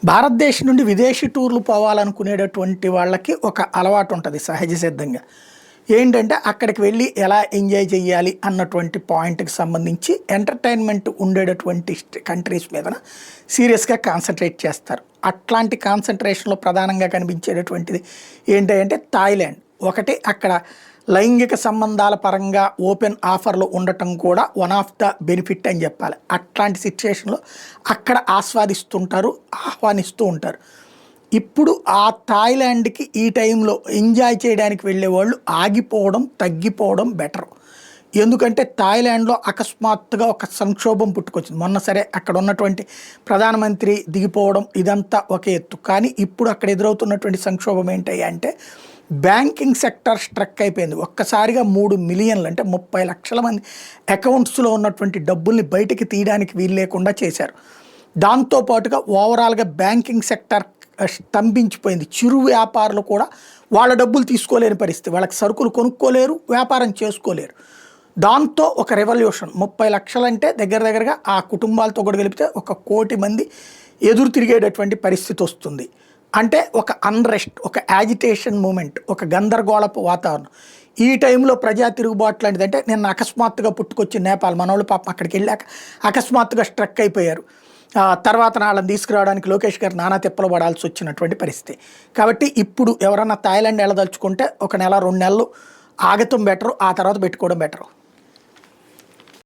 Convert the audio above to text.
భారతదేశం నుండి విదేశీ టూర్లు పోవాలనుకునేటటువంటి వాళ్ళకి ఒక అలవాటు ఉంటుంది సహజ సిద్ధంగా. ఏంటంటే అక్కడికి వెళ్ళి ఎలా ఎంజాయ్ చేయాలి అన్నటువంటి పాయింట్‌కి సంబంధించి ఎంటర్‌టైన్‌మెంట్ ఉండేటటువంటి కంట్రీస్ మీదన సీరియస్‌గా కాన్సంట్రేట్ చేస్తారు. అట్లాంటి కాన్సంట్రేషన్‌లో ప్రధానంగా కనిపించేటటువంటిది ఏంటి అంటే థాయిలాండ్. ఒకటి అక్కడ లైంగిక సంబంధాల పరంగా ఓపెన్ ఆఫర్‌లు ఉండటం కూడా వన్ ఆఫ్ ద బెనిఫిట్ అని చెప్పాలి. అట్లాంటి సిట్యుయేషన్‌లో అక్కడ ఆస్వాదిస్తుంటారు, ఆహ్వానిస్తూ ఉంటారు. ఇప్పుడు ఆ థాయిలాండ్‌కి ఈ టైంలో ఎంజాయ్ చేయడానికి వెళ్ళేవాళ్ళు ఆగిపోవడం, తగ్గిపోవడం బెటరు. ఎందుకంటే థాయిలాండ్‌లో అకస్మాత్తుగా ఒక సంక్షోభం పుట్టుకొచ్చింది. మొన్న సరే అక్కడ ఉన్నటువంటి ప్రధానమంత్రి దిగిపోవడం ఇదంతా ఒక ఎత్తు. కానీ ఇప్పుడు అక్కడ ఎదురవుతున్నటువంటి సంక్షోభం ఏంటి అంటే బ్యాంకింగ్ సెక్టర్ స్ట్రక్ అయిపోయింది. ఒక్కసారిగా 3 మిలియన్లు అంటే 30 లక్షల మంది అకౌంట్స్‌లో ఉన్నటువంటి డబ్బుల్ని బయటికి తీయడానికి వీలు లేకుండా చేశారు. దాంతో పాటుగా ఓవరాల్‌గా బ్యాంకింగ్ సెక్టర్ స్తంభించిపోయింది. చిరు వ్యాపారులు కూడా వాళ్ళ డబ్బులు తీసుకోలేని పరిస్థితి. వాళ్ళకి సరుకులు కొనుక్కోలేరు, వ్యాపారం చేసుకోలేరు. దాంతో ఒక రెవల్యూషన్ 30 లక్షలంటే దగ్గరగా ఆ కుటుంబాలతో కూడా కలిపితే 1 కోటి మంది ఎదురు తిరిగేటటువంటి పరిస్థితి వస్తుంది. అంటే ఒక అన్రెస్ట్, ఒక యాజిటేషన్ మూమెంట్, ఒక గందరగోళపు వాతావరణం. ఈ టైంలో ప్రజా తిరుగుబాటు లాంటిది అంటే నిన్న అకస్మాత్తుగా పుట్టుకొచ్చిన నేపాల్ మనోళ్ళు పాపం అక్కడికి వెళ్ళాక అకస్మాత్తుగా స్ట్రక్ అయిపోయారు. తర్వాత వాళ్ళని తీసుకురావడానికి లోకేష్ గారు నానా తిప్పలు పడాల్సి వచ్చినటువంటి పరిస్థితి. కాబట్టి ఇప్పుడు ఎవరన్నా థాయిలాండ్ వెళ్ళదలుచుకుంటే 1 నెల 2 నెలలు ఆగటం బెటరు, ఆ తర్వాత పెట్టుకోవడం బెటరు.